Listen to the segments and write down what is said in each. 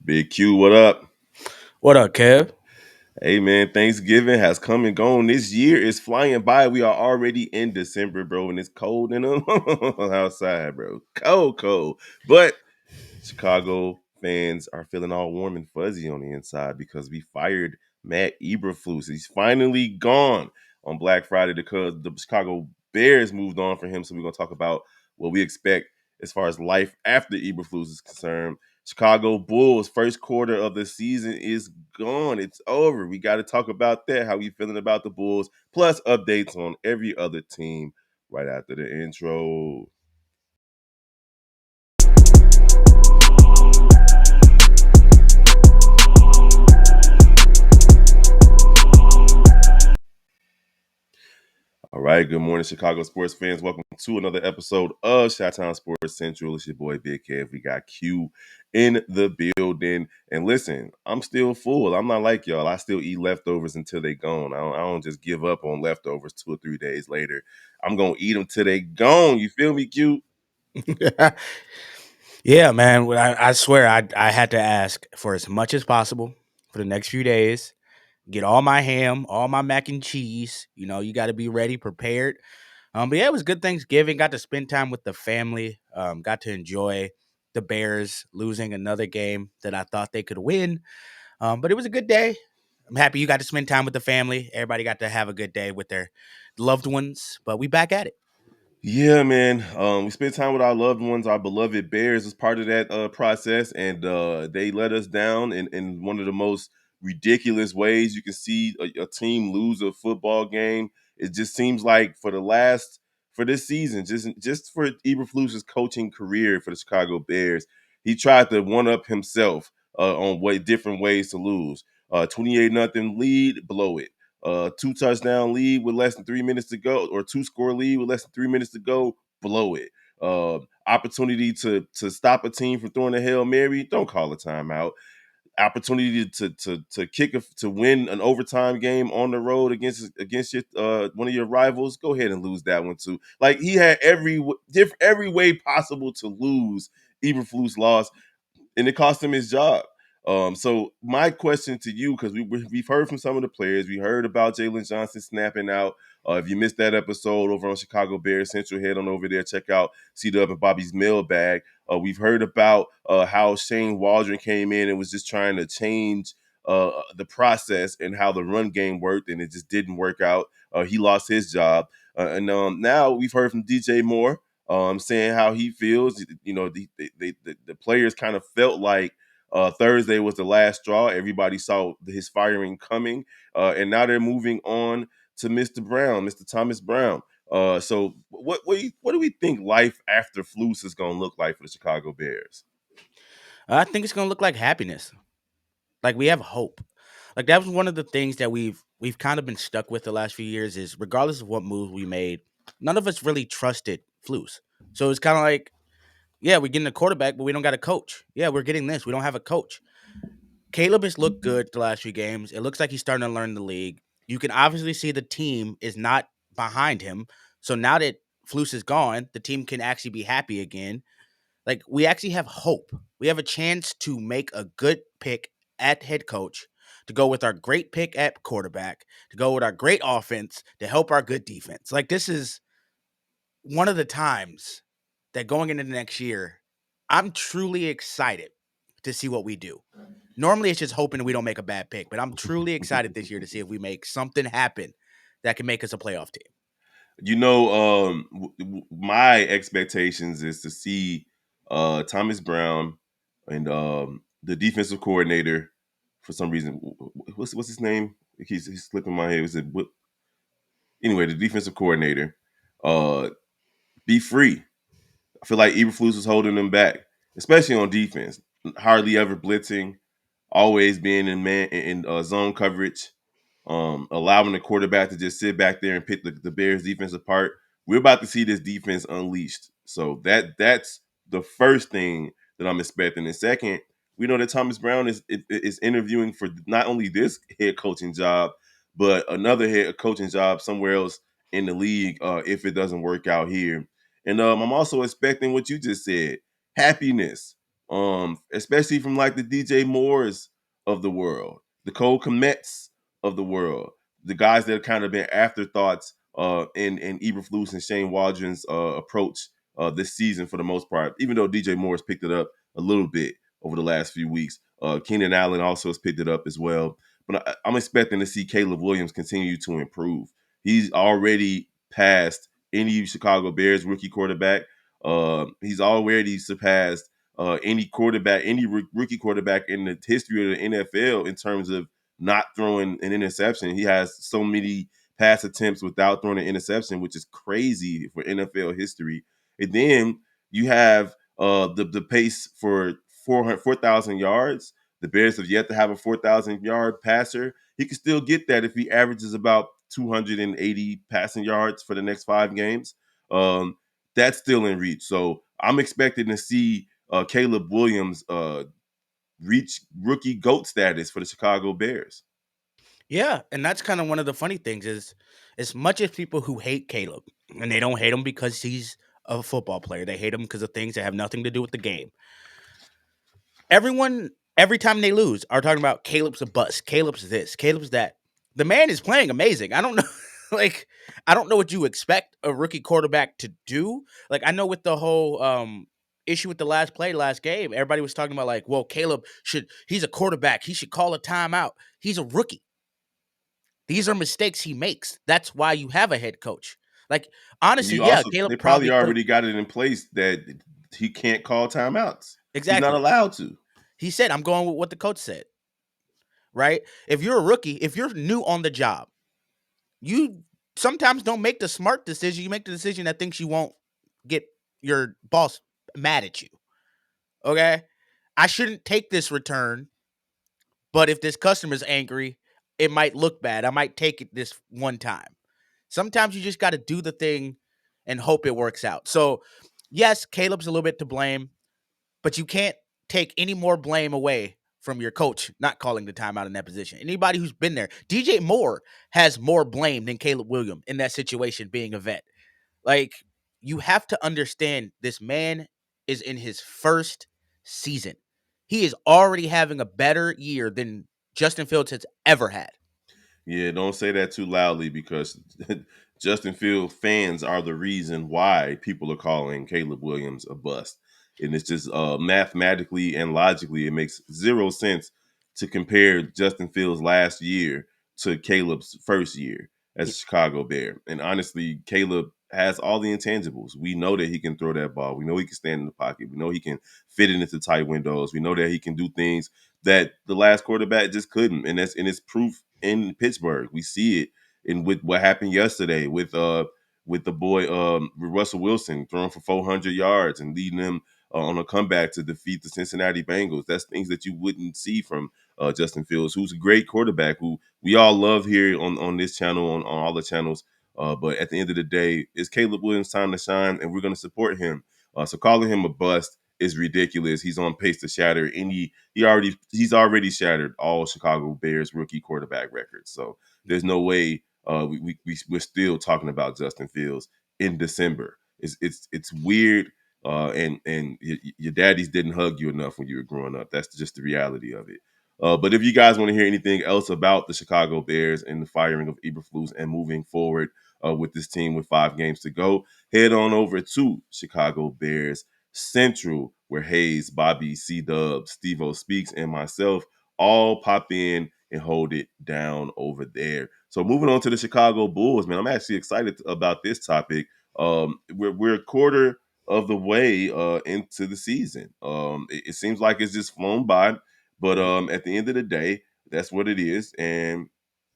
Big Q, what up? What up, Kev? Hey man, Thanksgiving has come and gone. This year is flying by. We are already in December, bro, and it's cold in outside, bro. Cold, cold. But Chicago fans are feeling all warm and fuzzy on the inside because we fired Matt Eberflus. He's finally gone on Black Friday because the Chicago Bears moved on for him. So we're gonna talk about what we expect as far as life after Eberflus is concerned. Chicago Bulls first quarter of the season is gone. It's over. We got to talk about that. How we feeling about the Bulls? Plus updates on every other team right after the intro. All right, good morning, Chicago sports fans. Welcome to another episode of Chi-Town Sports Central. It's your boy Big Kev. We got Q in the building. And listen, I'm still full. I'm not like y'all. I still eat leftovers until they gone. I don't just give up on leftovers 2 or 3 days later. I'm gonna eat them till they gone. You feel me, Q? Yeah, man. I swear I had to ask for as much as possible for the next few days. Get all my ham, all my mac and cheese. You got to be ready, prepared. But yeah, it was good Thanksgiving. Got to spend time with the family. Got to enjoy the Bears losing another game that I thought they could win. But it was a good day. I'm happy you got to spend time with the family. Everybody got to have a good day with their loved ones. But we back at it. Yeah, man. We spent time with our loved ones, our beloved Bears, as part of that process, and they let us down in one of the most ridiculous ways you can see a team lose a football game. It just seems like for this season, just for Eberflus's coaching career for the Chicago Bears, he tried to one up himself on what different ways to lose. 28-0 lead, blow it. Two touchdown lead with less than 3 minutes to go, or two score lead with less than 3 minutes to go, blow it. Opportunity to stop a team from throwing a Hail Mary, don't call a timeout. Opportunity to kick to win an overtime game on the road against your one of your rivals, go ahead and lose that one too. Like he had every way possible to lose. Eberflus lost, and it cost him his job. So my question to you, because we've heard from some of the players, we heard about Jalen Johnson snapping out. If you missed that episode over on Chicago Bears Central, head on over there, check out C Dub and Bobby's mailbag. We've heard about how Shane Waldron came in and was just trying to change the process and how the run game worked, and it just didn't work out. He lost his job, and now we've heard from DJ Moore saying how he feels. You know, the players kind of felt like Thursday was the last straw. Everybody saw his firing coming, and now they're moving on to Mr. Brown, Mr. Thomas Brown. So what do we think life after Flus is going to look like for the Chicago Bears? I think it's gonna look like happiness. Like we have hope. Like that was one of the things that we've kind of been stuck with the last few years is regardless of what move we made, none of us really trusted Flus. So it's kind of like, yeah, we're getting a quarterback, but we don't got a coach. Yeah, we're getting this. We don't have a coach. Caleb has looked good the last few games. It looks like he's starting to learn the league. You can obviously see the team is not behind him. So now that Flus is gone, the team can actually be happy again. Like we actually have hope. We have a chance to make a good pick at head coach, to go with our great pick at quarterback, to go with our great offense, to help our good defense. Like this is one of the times that going into the next year, I'm truly excited to see what we do. Normally it's just hoping we don't make a bad pick, but I'm truly excited this year to see if we make something happen that can make us a playoff team. You know, my expectations is to see Thomas Brown and the defensive coordinator. For some reason, what's his name? He's slipping my head. Was it what? Anyway, the defensive coordinator, uh, be free. I feel like Eberflus was holding them back, especially on defense. Hardly ever blitzing, always being in zone coverage, allowing the quarterback to just sit back there and pick the Bears defense apart. We're about to see this defense unleashed. So that's the first thing that I'm expecting. And second, we know that Thomas Brown is interviewing for not only this head coaching job, but another head coaching job somewhere else in the league if it doesn't work out here. And I'm also expecting what you just said, happiness. especially from like the DJ Moores of the world, the Cole Komets of the world, the guys that have kind of been afterthoughts in Eberflus and Shane Waldron's approach this season for the most part. Even though DJ Moore's picked it up a little bit over the last few weeks, Keenan Allen also has picked it up as well. But I'm expecting to see Caleb Williams continue to improve. He's already passed any Chicago Bears rookie quarterback. He's already surpassed any quarterback, any rookie quarterback in the history of the NFL in terms of not throwing an interception. He has so many pass attempts without throwing an interception, which is crazy for NFL history. And then you have the pace for 4,000 yards. The Bears have yet to have a 4,000-yard passer. He can still get that if he averages about 280 passing yards for the next 5 games. Um, that's still in reach. So I'm expecting to see Caleb Williams reach rookie GOAT status for the Chicago Bears. Yeah, and that's kind of one of the funny things is as much as people who hate Caleb, and they don't hate him because he's a football player, they hate him because of things that have nothing to do with the game. Everyone, every time they lose, are talking about Caleb's a bust, Caleb's this, Caleb's that. The man is playing amazing. I don't know, like I don't know what you expect a rookie quarterback to do. Like I know with the whole issue with the last play, last game, everybody was talking about like, well, Caleb he's a quarterback, he should call a timeout. He's a rookie. These are mistakes he makes. That's why you have a head coach. Like And honestly, you yeah, also Caleb they probably probably could have already got it in place that he can't call timeouts. He's not exactly. allowed to. He said, "I'm going with what the coach said." Right? If you're a rookie, if you're new on the job, you sometimes don't make the smart decision. You make the decision that thinks you won't get your boss mad at you. Okay? I shouldn't take this return, but if this customer's angry, it might look bad. I might take it this one time. Sometimes you just got to do the thing and hope it works out. So, yes, Caleb's a little bit to blame, but you can't take any more blame away from your coach not calling the timeout in that position. Anybody who's been there, DJ Moore has more blame than Caleb Williams in that situation being a vet. Like, you have to understand this man is in his first season. He is already having a better year than Justin Fields has ever had. Yeah, don't say that too loudly because Justin Field fans are the reason why people are calling Caleb Williams a bust. And it's just mathematically and logically, it makes zero sense to compare Justin Fields' last year to Caleb's first year as a Chicago Bear. And honestly, Caleb has all the intangibles. We know that he can throw that ball. We know he can stand in the pocket. We know he can fit it into tight windows. We know that he can do things that the last quarterback just couldn't, and it's proof in Pittsburgh. We see it in with what happened yesterday with the boy Russell Wilson throwing for 400 yards and leading them on a comeback to defeat the Cincinnati Bengals. That's things that you wouldn't see from Justin Fields, who's a great quarterback who we all love here on this channel on all the channels. But at the end of the day, it's Caleb Williams' time to shine, and we're going to support him. So calling him a bust is ridiculous. He's on pace to shatter he's already shattered all Chicago Bears rookie quarterback records. So there's no way we're still talking about Justin Fields in December. It's weird. And your daddies didn't hug you enough when you were growing up. That's just the reality of it. But if you guys want to hear anything else about the Chicago Bears and the firing of Eberflus and moving forward with this team with 5 games to go, head on over to Chicago Bears Central, where Hayes, Bobby, C Dub, Steve O Speaks, and myself all pop in and hold it down over there. So moving on to the Chicago Bulls, man, I'm actually excited about this topic. We're a quarter of the way into the season. It seems like it's just flown by, but Mhm. at the end of the day, that's what it is. And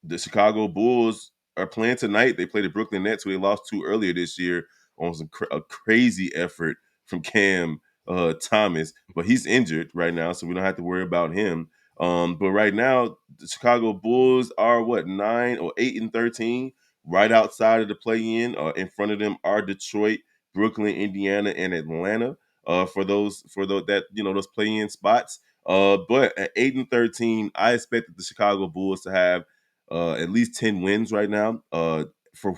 the Chicago Bulls are playing tonight. They play the Brooklyn Nets, who they lost to earlier this year on a crazy effort from Cam Thomas, but he's injured right now, so we don't have to worry about him. But right now, the Chicago Bulls are what 9 or 8 and 13, right outside of the play-in. In front of them are Detroit, Brooklyn, Indiana, and Atlanta. For those that those play-in spots. But at 8 and 13, I expected the Chicago Bulls to have at least 10 wins right now. For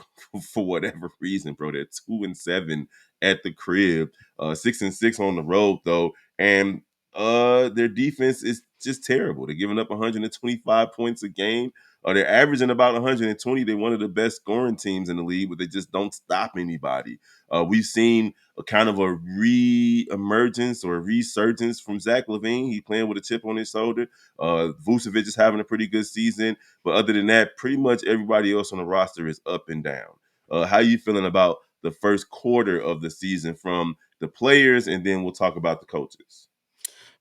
for whatever reason, bro, they're 2-7 at the crib, 6-6 on the road though, and their defense is just terrible. They're giving up 125 points a game. They're averaging about 120. They're one of the best scoring teams in the league, but they just don't stop anybody. We've seen a kind of a re-emergence or resurgence from Zach LaVine. He's playing with a chip on his shoulder. Vucevic is having a pretty good season, but other than that, pretty much everybody else on the roster is up and down. How are you feeling about the first quarter of the season from the players, and then we'll talk about the coaches?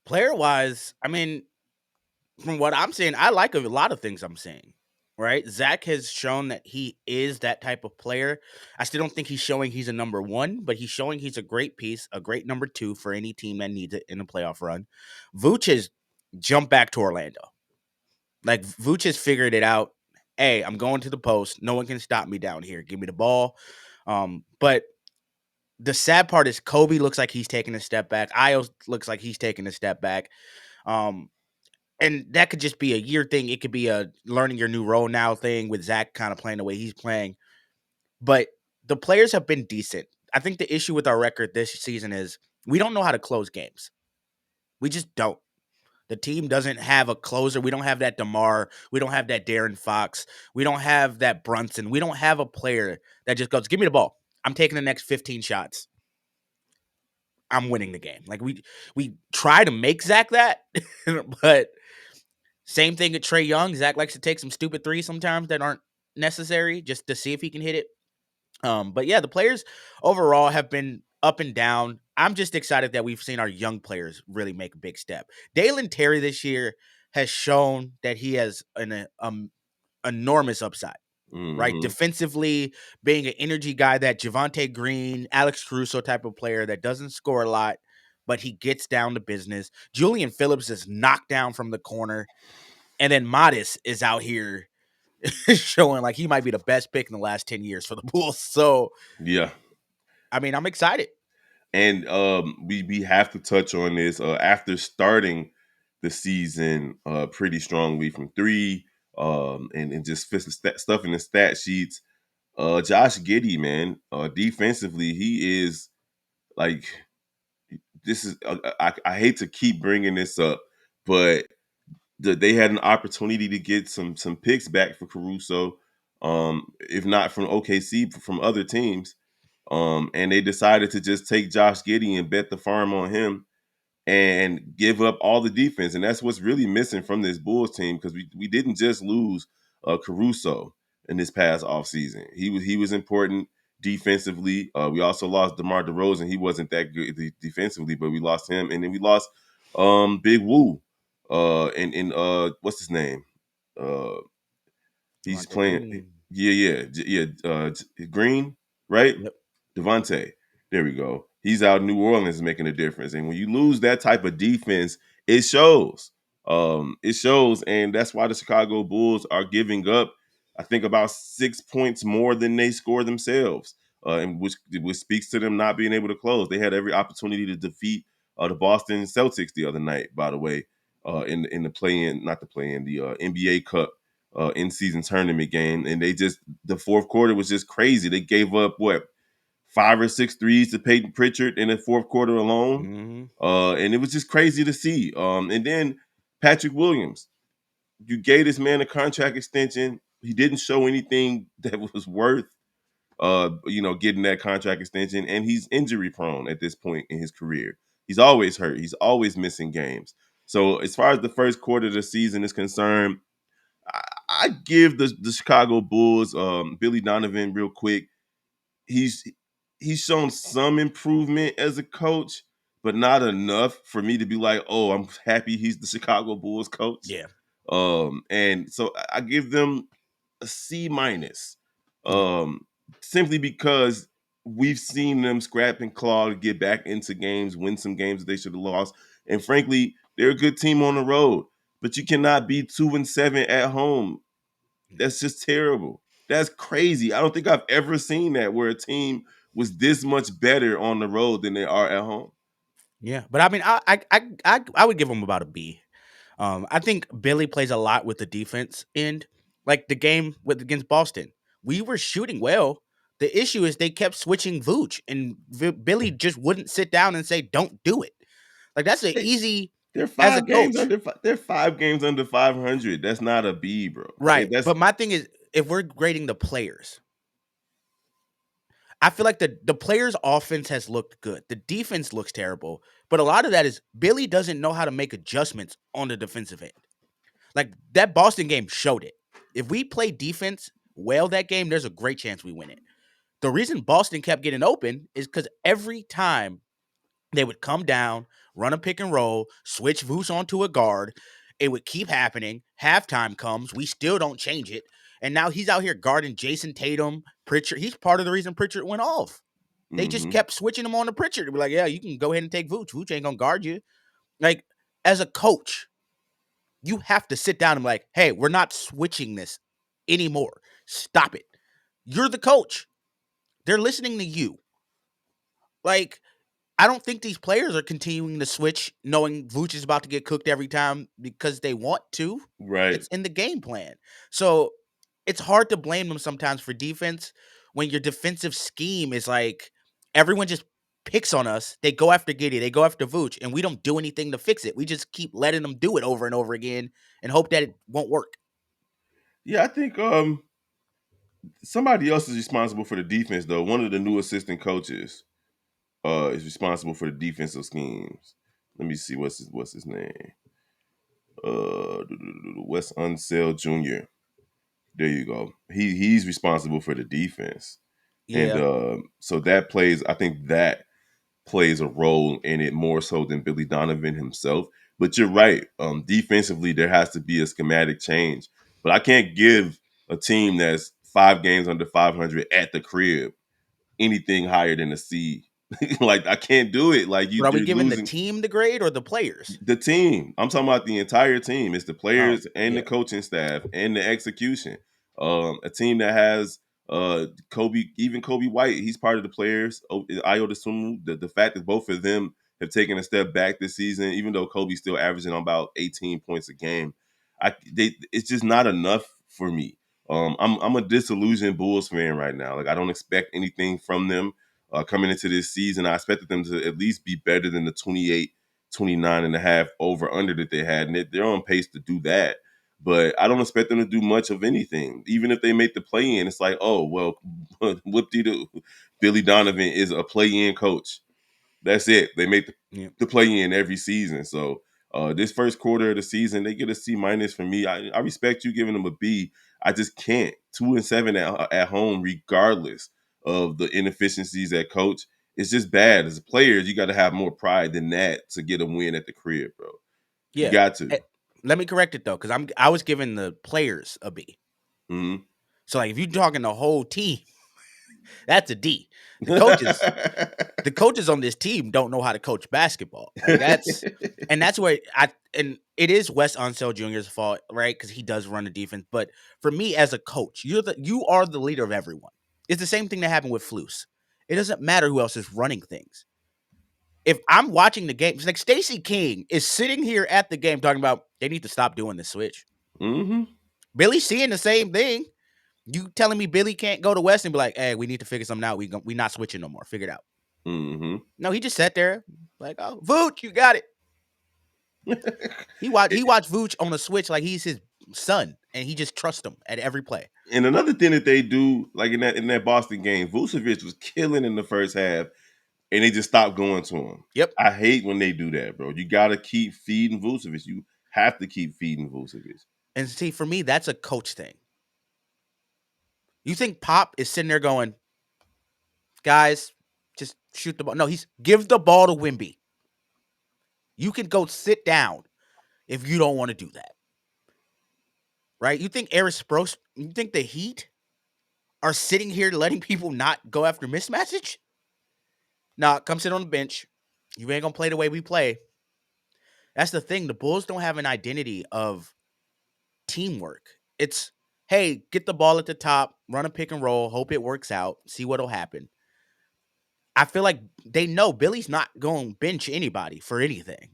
Player wise, I mean, from what I'm seeing, I like a lot of things I'm seeing. Right, Zach has shown that he is that type of player. I still don't think he's showing he's a number one, but he's showing he's a great piece, a great number two for any team that needs it in a playoff run. Vooch has jumped back to Orlando. Like Vooch has figured it out. Hey, I'm going to the post. No one can stop me down here. Give me the ball. But the sad part is Kobe looks like he's taking a step back. Io looks like he's taking a step back. Um, and that could just be a year thing. It could be a learning your new role now thing with Zach kind of playing the way he's playing. But the players have been decent. I think the issue with our record this season is we don't know how to close games. We just don't. The team doesn't have a closer. We don't have that DeMar. We don't have that Darren Fox. We don't have that Brunson. We don't have a player that just goes, give me the ball. I'm taking the next 15 shots. I'm winning the game. Like we try to make Zach that, but same thing with Trey Young. Zach likes to take some stupid threes sometimes that aren't necessary just to see if he can hit it. But yeah, the players overall have been up and down. I'm just excited that we've seen our young players really make a big step. Dalen Terry this year has shown that he has an enormous upside. Right, Hmm. defensively, being an energy guy, that Javante Green, Alex Caruso type of player that doesn't score a lot, but he gets down to business. Julian Phillips is knocked down from the corner, and then Modest is out here showing like he might be the best pick in the last 10 years for the Bulls. So, Yeah. I mean, I'm excited. And we have to touch on this. After starting the season pretty strongly from three, and just stuff in the stat sheets. Josh Giddey, man, defensively, he is like, this is I hate to keep bringing this up, but they had an opportunity to get some picks back for Caruso, if not from OKC, from other teams. And they decided to just take Josh Giddey and bet the farm on him and give up all the defense. And that's what's really missing from this Bulls team, because we didn't just lose Caruso in this past offseason. He was important defensively. We also lost DeMar DeRozan. He wasn't that good defensively, but we lost him. And then we lost Big Woo. And what's his name? Uh He's Javante playing. Green. Yeah. Green, right? Yep. Devontae. There we go. He's out in New Orleans making a difference. And when you lose that type of defense, it shows. It shows, and that's why the Chicago Bulls are giving up, I think, about 6 points more than they score themselves, and which speaks to them not being able to close. They had every opportunity to defeat the Boston Celtics the other night, by the way, in the play-in, not the play-in, the NBA Cup in season tournament game, and the fourth quarter was just crazy. They gave up what, five or six threes to Peyton Pritchard in the fourth quarter alone, Mm-hmm. and it was just crazy to see. And then Patrick Williams, you gave this man a contract extension. He didn't show anything that was worth getting that contract extension, and he's injury prone at this point in his career. He's always hurt. He's always missing games. So as far as the first quarter of the season is concerned, I give the Chicago Bulls, Billy Donovan, real quick. He's he's shown some improvement as a coach, but not enough for me to be like, oh, I'm happy he's the Chicago Bulls coach. Yeah. And so I give them a C minus, Yeah. um, simply because we've seen them scrap and claw to get back into games, win some games that they should have lost, and frankly, they're a good team on the road. But you cannot be 2-7 at home. That's just terrible. That's crazy. I don't think I've ever seen that where a team was this much better on the road than they are at home. Yeah. But I mean, I would give him about a B. I think Billy plays a lot with the defense end. Like the game with against Boston, we were shooting well. The issue is they kept switching Vooch, and Billy just wouldn't sit down and say, "Don't do it." Like that's an Hey, easy. They're as a 5 games coach. under they're 5 games under 500. That's not a B, bro. Right. That's But my thing is, if we're grading the players, I feel like the players' offense has looked good. The defense looks terrible. But a lot of that is Billy doesn't know how to make adjustments on the defensive end. Like that Boston game showed it. If we play defense well that game, there's a great chance we win it. The reason Boston kept getting open is because every time they would come down, run a pick and roll, switch Voos onto a guard. It would keep happening. Halftime comes. We still don't change it. And now he's out here guarding Jason Tatum, Pritchard. He's part of the reason Pritchard went off. They just mhm. kept switching him on to Pritchard to be like, yeah, you can go ahead and take Vooch. Vooch ain't going to guard you. Like, as a coach, you have to sit down and be like, hey, we're not switching this anymore. Stop it. You're the coach. They're listening to you. Like, I don't think these players are continuing to switch knowing Vooch is about to get cooked every time because they want to. Right. It's in the game plan. So it's hard to blame them sometimes for defense when your defensive scheme is like everyone just picks on us. They go after Giddy, they go after Vooch, and we don't do anything to fix it. We just keep letting them do it over and over again and hope that it won't work. Yeah, I think somebody else is responsible for the defense though. One of the new assistant coaches is responsible for the defensive schemes. Let me see what's his name. Wes Unseld Jr. There you go. He's responsible for the defense. And Yeah. so that plays I think that plays a role in it more so than Billy Donovan himself. But you're right. Defensively, there has to be a schematic change. But I can't give a team that's 5 games under 500 at the crib anything higher than a C. Like I can't do it. Like But are we you're giving the losing team the grade or the players? the team. I'm talking about the entire team. It's the Oh, players and the yeah. coaching staff and the execution. A team that has Kobe, even Kobe White, he's part of the players. Iota Sumu, the fact that both of them have taken a step back this season, even though Kobe's still averaging about 18 points a game, it's just not enough for me. I'm a disillusioned Bulls fan right now. Like I don't expect anything from them coming into this season. I expected them to at least be better than the 29 and a half over under that they had. And they're on pace to do that. But I don't expect them to do much of anything. Even if they make the play in, it's like, oh, well, whoop de doo. Billy Donovan is a play in coach. That's it. They make Yeah. the play in every season. So this first quarter of the season, they get a C minus from me. I respect you giving them a B. I just can't. 2-7 at home, regardless of the inefficiencies at coach. It's just bad. As players, you got to have more pride than that to get a win at the crib, bro. You Yeah. got to. Let me correct it though, because I was giving the players a B. Mm-hmm. So like if you're talking the whole team, that's a D. The coaches, the coaches on this team don't know how to coach basketball. Like that's where and it is Wes Unseld Jr.'s fault, right? Because he does run the defense. But for me as a coach, you are the leader of everyone. It's the same thing that happened with Flus. It doesn't matter who else is running things. If I'm watching the game, it's like Stacey King is sitting here at the game talking about they need to stop doing the switch. Mm-hmm. Billy's seeing the same thing. You telling me Billy can't go to West and be like, hey, we need to figure something out. We not switching no more. Figure it out. Mm-hmm. No, he just sat there like, oh, Vooch, you got it. He watched Vooch on a switch like he's his son, and he just trusts him at every play. And another thing that they do, like in that Boston game, Vucevic was killing in the first half, and they just stopped going to him. Yep. I hate when they do that, bro. You got to keep feeding Vucevic. You have to keep feeding Vucevic. And see, for me, that's a coach thing. You think Pop is sitting there going, guys, just shoot the ball. No, he's give the ball to Wimby. You can go sit down if you don't want to do that. Right? You think you think the Heat are sitting here letting people not go after mismatch? Nah, come sit on the bench. You ain't gonna play the way we play. That's the thing. The Bulls don't have an identity of teamwork. It's hey, get the ball at the top, run a pick and roll, hope it works out, see what'll happen. I feel like they know Billy's not going to bench anybody for anything.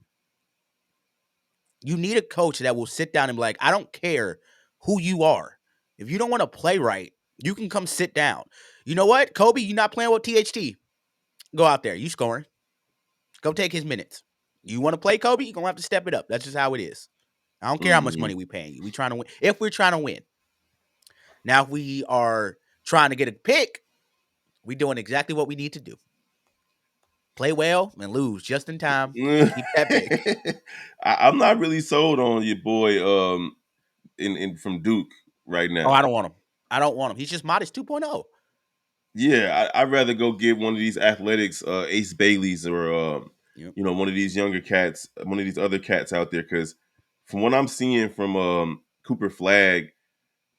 You need a coach that will sit down and be like, I don't care who you are. If you don't want to play right, you can come sit down. You know what, Kobe, you're not playing with THT. Go out there. You scoring. Go take his minutes. You want to play Kobe? You're gonna have to step it up. That's just how it is. I don't care how much money Mhm. we paying you. We trying to win. If we're trying to win, now if we are trying to get a pick, we doing exactly what we need to do. Play well and lose just in time to keep that pick. I'm not really sold on your boy in from Duke right Oh, I now. don't want him. I don't want him. He's just modest 2.0. Yeah, I'd rather go get one of these athletics, Ace Baileys, or Yep. one of these younger cats, one of these other cats out there. Because from what I'm seeing from Cooper Flag,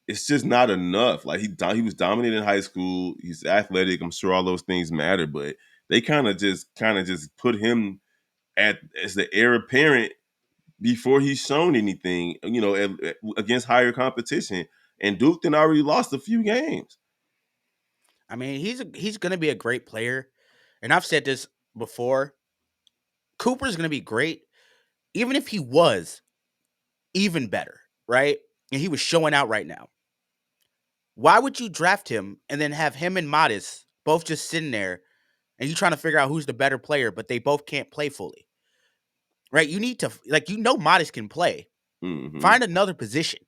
it's just not enough. Like he was dominant in high school. He's athletic. I'm sure all those things matter, but they kind of just put him at as the heir apparent before he's shown anything. Against higher competition. And Duke then already lost a few games. I mean, he's gonna be a great player, and I've said this before. Cooper's gonna be great, even if he was even better, right? And he was showing out right now. Why would you draft him and then have him and Modest both just sitting there and you trying to figure out who's the better player, but they both can't play fully, right? You need to Modest can play. Hmm. Find another position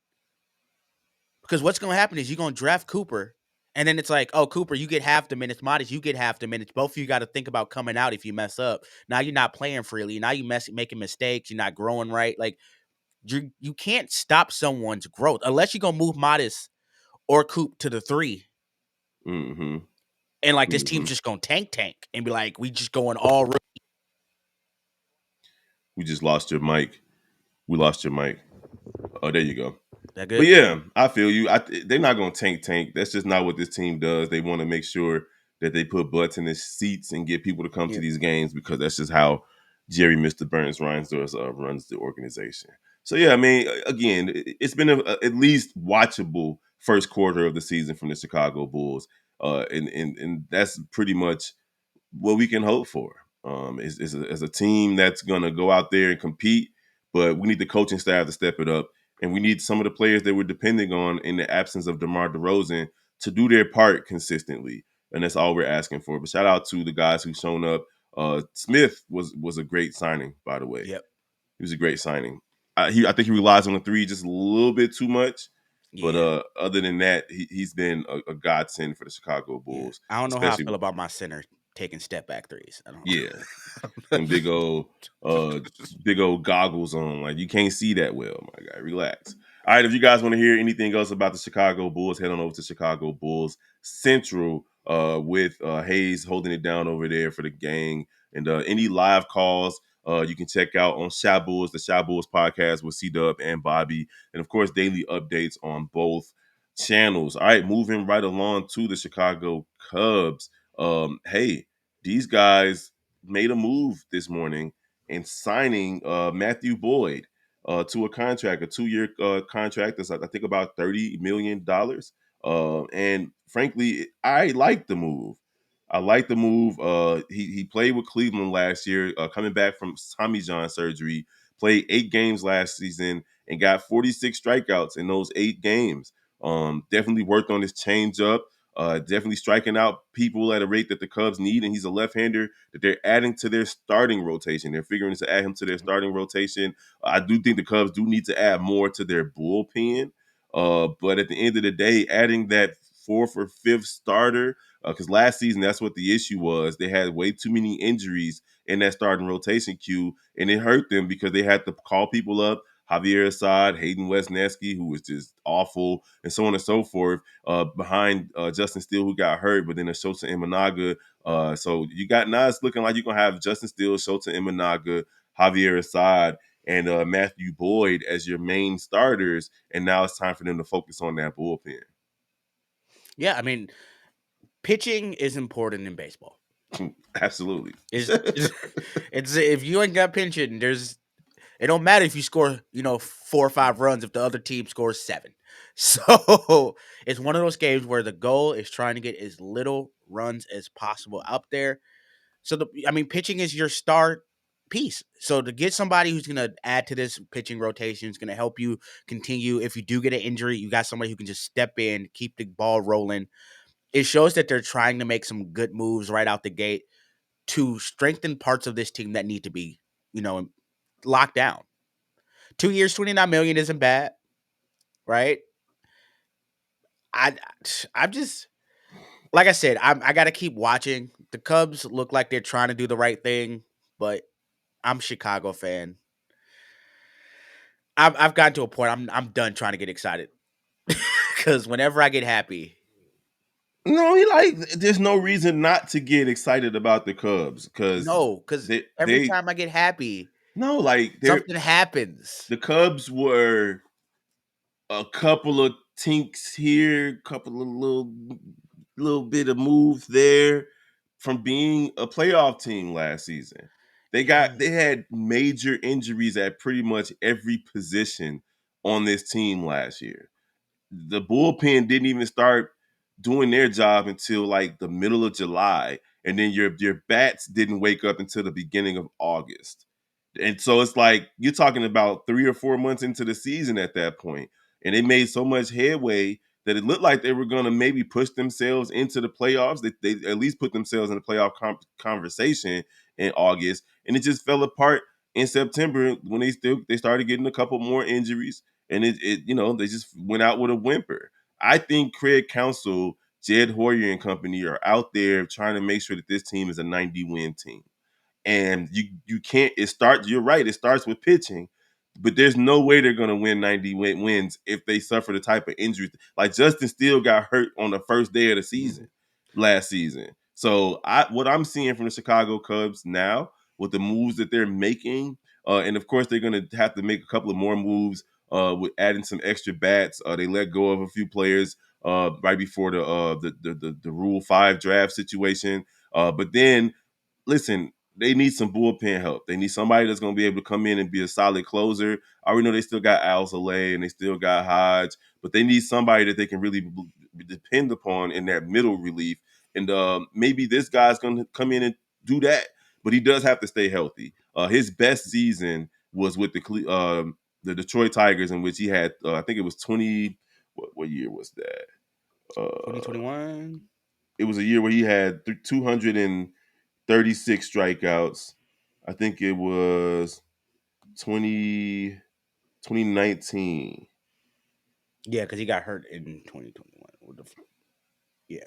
because what's going to happen is you're going to draft Cooper, and then it's like, oh, Cooper, you get half the minutes. Modest, you get half the minutes. Both of you got to think about coming out if you mess up. Now you're not playing freely. Now you making mistakes. You're not growing right. Like you can't stop someone's growth unless you're gonna move Modest or Coop to the three, Hmm. and like this team's Hmm. just gonna tank and be like, we just going all. We just lost your mic. We lost your mic. Oh, there you go. That But good? yeah, I feel you. They're not going to tank. That's just not what this team does. They want to make sure that they put butts in the seats and get people to come to Yeah. these games because that's just how Jerry Mr. Burns runs the organization. So yeah, I mean, again, it's been at least watchable first quarter of the season from the Chicago Bulls, and that's pretty much what we can hope for. Is a team that's going to go out there and compete, but we need the coaching staff to step it up, and we need some of the players that we're depending on in the absence of DeMar DeRozan to do their part consistently, and that's all we're asking for. But shout out to the guys who've shown up. Smith was a great signing, by the way. Yep. He was a great signing. I think he relies on the three just a little bit too much, but Yeah. other than that, he's been a godsend for the Chicago Yeah. Bulls, I don't know how I especially feel about my center taking step back threes. I yeah. don't. Them uh big old goggles on. Like you can't see that well, my guy. Relax. All right, if you guys want to hear anything else about the Chicago Bulls, head on over to Chicago Bulls Central with Hayes holding it down over there for the gang. And any live calls you can check out on the Shy Bulls podcast with C Dub and Bobby. And of course, daily updates on both channels. All right, moving right along to the Chicago Cubs. Hey, these guys made a move this morning in signing Matthew Boyd to a contract, a 2-year contract that's I think about $30 million. And frankly, I like the move. I like the move. He played with Cleveland last year, coming back from Tommy John surgery. Played 8 games last season and got 46 strikeouts in those 8 games. Definitely worked on his changeup. Definitely striking out people at a rate that the Cubs need, and he's a left-hander that they're adding to their starting rotation. They're figuring to add him to their starting rotation. I do think the Cubs do need to add more to their bullpen, but at the end of the day, adding that fourth or fifth starter, because last season that's what the issue was. They had way too many injuries in that starting rotation queue, and it hurt them because they had to call people up. Javier Assad, Hayden Wesneski, who was just awful, and so on and so forth behind Justin Steele, who got hurt, but then a Shota Imanaga. So you got now it's looking like you're gonna have Justin Steele, Shota Imanaga, Javier Assad, and Matthew Boyd as your main starters, and now it's time for them to focus on that bullpen. Yeah, I mean, pitching is important in baseball. Absolutely. It's if you ain't got pitching, it don't matter if you score, 4 or 5 runs if the other team scores 7. So it's one of those games where the goal is trying to get as little runs as possible out there. So pitching is your star piece. So to get somebody who's gonna add to this pitching rotation is gonna help you continue. If you do get an injury, you got somebody who can just step in, keep the ball rolling. It shows that they're trying to make some good moves right out the gate to strengthen parts of this team that need to be. you know, locked down. 2 years, 29 million isn't bad, right? I I'm just like I said, I got to keep watching. The Cubs look like they're trying to do the right thing, but I'm a Chicago fan. I've gotten to a point. I'm done trying to get excited because whenever I get happy, No, he like there's no reason not to get excited about the Cubs because no, because every they time I get happy, no like they're something happens. the Cubs were a couple of tinks here, couple of little bit of moves there from being a playoff team last season. Yeah, They had major injuries at pretty much every position on this team last year. The bullpen didn't even start doing their job until like the middle of July, and then your bats didn't wake up until the beginning of August. And so it's like you're talking about 3 or 4 months into the season at that point, and they made so much headway that it looked like they were going to maybe push themselves into the playoffs. They at least put themselves in the playoff conversation in August, and it just fell apart in September when they started getting a couple more injuries, and they just went out with a whimper. I think Craig Counsell, Jed Hoyer, and company are out there trying to make sure that this team is a 90-win team. And you can't it starts you're right, it starts with pitching, but there's no way they're going to win 90 wins if they suffer the type of injuries. Like Justin Steele got hurt on the first day of the season mhm, last season. So what I'm seeing from the Chicago Cubs now with the moves that they're making, and of course they're going to have to make a couple of more moves with adding some extra bats. They let go of a few players right before the Rule 5 draft situation. But then listen, they need some bullpen help. They need somebody that's going to be able to come in and be a solid closer. I already know they still got Alzolay and they still got Hodge, but they need somebody that they can really depend upon in that middle relief. And maybe this guy's going to come in and do that, but he does have to stay healthy. His best season was with the Detroit Tigers, in which he had, I think it was 20. What year was that? Uh, 2021. it was a year where he had 236 strikeouts. I think it was 20 2019. Yeah, because he got hurt in 2021. Yeah,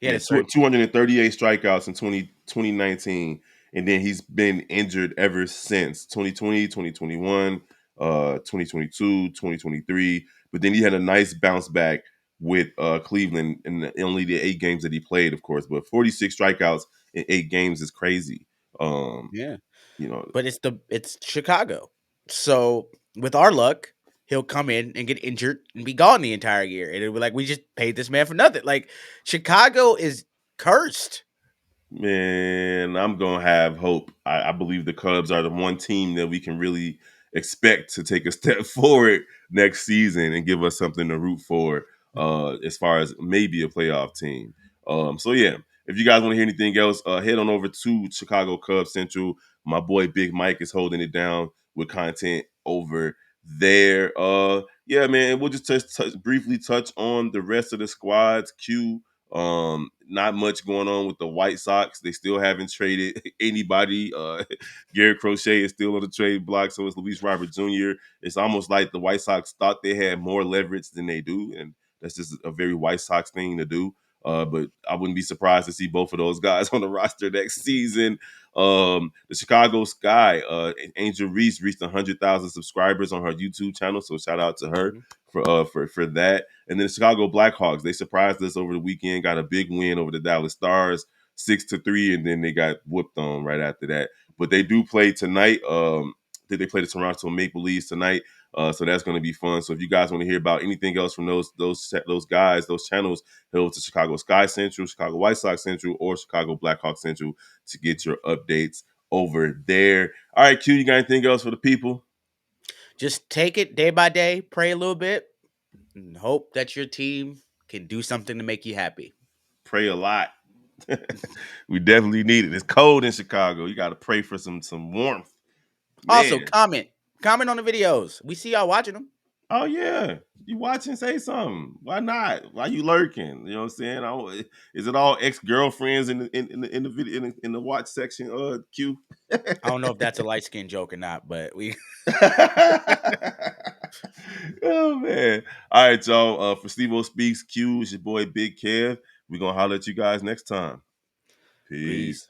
he had Yeah, a certain. 238 strikeouts in 2019. And then he's been injured ever since 2020, 2021, 2022, 2023. But then he had a nice bounce back with Cleveland in only the 8 games that he played, of course. But 46 strikeouts in 8 games is crazy. Um, Yeah, you know, but it's Chicago. So with our luck, he'll come in and get injured and be gone the entire year, and it'll be like we just paid this man for nothing. Like Chicago is cursed. Man, I'm gonna have hope. I believe the Cubs are the one team that we can really expect to take a step forward next season and give us something to root for, as far as maybe a playoff team. So yeah, if you guys want to hear anything else, head on over to Chicago Cubs Central. My boy Big Mike is holding it down with content over there. Yeah, man, we'll just briefly touch on the rest of the squads. Not much going on with the White Sox. They still haven't traded anybody. Garrett Crochet is still on the trade block, so is Luis Robert Jr. It's almost like the White Sox thought they had more leverage than they do, and that's just a very White Sox thing to do. But I wouldn't be surprised to see both of those guys on the roster next season. The Chicago Sky, Angel Reese reached 100,000 subscribers on her YouTube channel, so shout out to her Mhm. for that. And then the Chicago Blackhawks, they surprised us over the weekend, got a big win over the Dallas Stars, 6-3, and then they got whooped on right after that. But they do play tonight. Did they play the Toronto Maple Leafs tonight? So that's going to be fun. So if you guys want to hear about anything else from those guys, those channels, head over to Chicago Sky Central, Chicago White Sox Central, or Chicago Blackhawk Central to get your updates over there. All right, Q, you got anything else for the people? Just take it day by day, pray a little bit, and hope that your team can do something to make you happy. Pray a lot. We definitely need it. It's cold in Chicago. You got to pray for some warmth, Also, man. comment on the videos. We see y'all watching them. Oh yeah, you watching? Say something. Why not? Why you lurking? You know what I'm saying? Is it all ex girlfriends in the video in the watch section? Q. I don't know if that's a light skin joke or not, but we Oh man! All right, y'all. For Steve O Speaks Q, it's your boy Big Kev. We're gonna holler at you guys next time. Peace. peace.